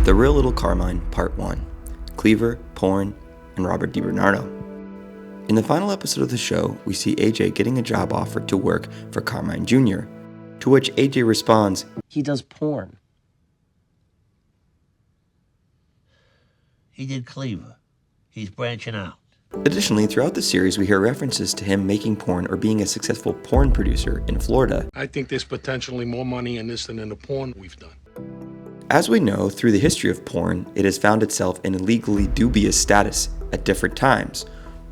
The Real Little Carmine, Part 1. Cleaver, Porn, and Robert DiBernardo. In the final episode of the show, we see AJ getting a job offer to work for Carmine Jr., to which AJ responds, "He does porn." He did Cleaver. He's branching out. Additionally, throughout the series, we hear references to him making porn or being a successful porn producer in Florida. I think there's potentially more money in this than in the porn we've done. As we know, through the history of porn, it has found itself in a legally dubious status at different times,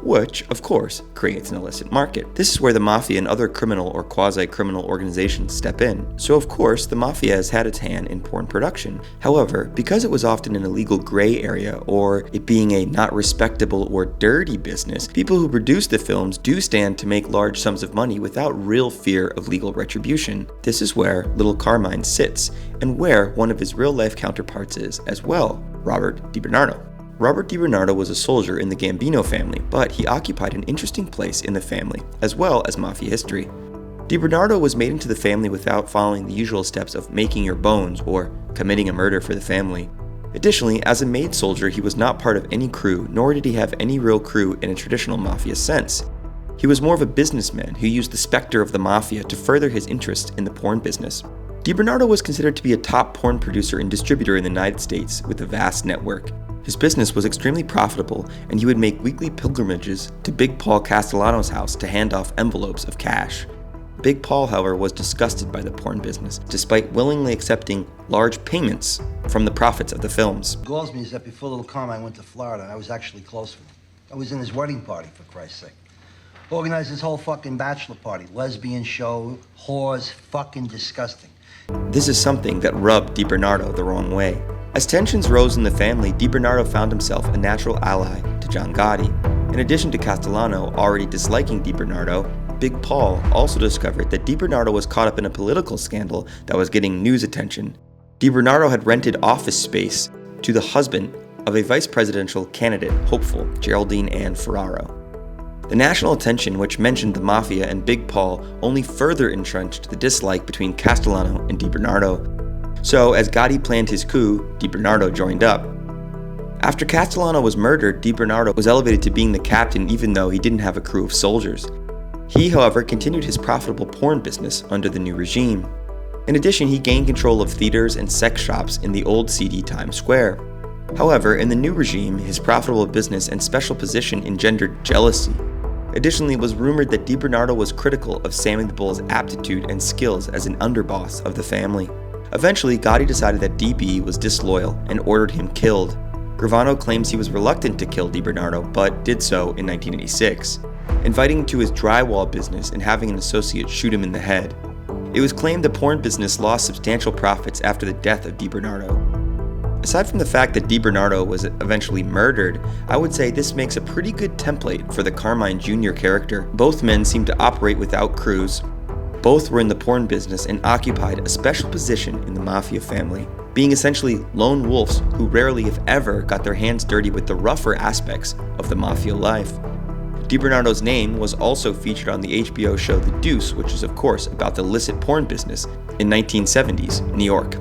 which, of course, creates an illicit market. This is where the mafia and other criminal or quasi-criminal organizations step in. So of course, the mafia has had its hand in porn production. However, because it was often an illegal gray area, or it being a not respectable or dirty business, people who produce the films do stand to make large sums of money without real fear of legal retribution. This is where Little Carmine sits, and where one of his real-life counterparts is as well, Robert DiBernardo. Robert DiBernardo was a soldier in the Gambino family, but he occupied an interesting place in the family, as well as mafia history. DiBernardo was made into the family without following the usual steps of making your bones or committing a murder for the family. Additionally, as a made soldier, he was not part of any crew, nor did he have any real crew in a traditional mafia sense. He was more of a businessman who used the specter of the mafia to further his interest in the porn business. DiBernardo was considered to be a top porn producer and distributor in the United States with a vast network. His business was extremely profitable, and he would make weekly pilgrimages to Big Paul Castellano's house to hand off envelopes of cash. Big Paul, however, was disgusted by the porn business, despite willingly accepting large payments from the profits of the films. What galls me is that before Little Carmine went to Florida, I was actually close with him. I was in his wedding party, for Christ's sake. Organized his whole fucking bachelor party. Lesbian show, whores, fucking disgusting. This is something that rubbed DiBernardo the wrong way. As tensions rose in the family, DiBernardo found himself a natural ally to John Gotti. In addition to Castellano already disliking DiBernardo, Big Paul also discovered that DiBernardo was caught up in a political scandal that was getting news attention. DiBernardo had rented office space to the husband of a vice presidential candidate hopeful, Geraldine Ann Ferraro. The national attention, which mentioned the mafia and Big Paul, only further entrenched the dislike between Castellano and DiBernardo. So, as Gotti planned his coup, DiBernardo joined up. After Castellano was murdered, DiBernardo was elevated to being the captain even though he didn't have a crew of soldiers. He, however, continued his profitable porn business under the new regime. In addition, he gained control of theaters and sex shops in the old seedy Times Square. However, in the new regime, his profitable business and special position engendered jealousy. Additionally, it was rumored that DiBernardo was critical of Sammy the Bull's aptitude and skills as an underboss of the family. Eventually, Gotti decided that DB was disloyal and ordered him killed. Gravano claims he was reluctant to kill DiBernardo, but did so in 1986, inviting him to his drywall business and having an associate shoot him in the head. It was claimed the porn business lost substantial profits after the death of DiBernardo. Aside from the fact that DiBernardo was eventually murdered, I would say this makes a pretty good template for the Carmine Jr. character. Both men seem to operate without crews. Both were in the porn business and occupied a special position in the mafia family, being essentially lone wolves who rarely, if ever, got their hands dirty with the rougher aspects of the mafia life. DiBernardo's name was also featured on the HBO show The Deuce, which is of course about the illicit porn business in 1970s New York.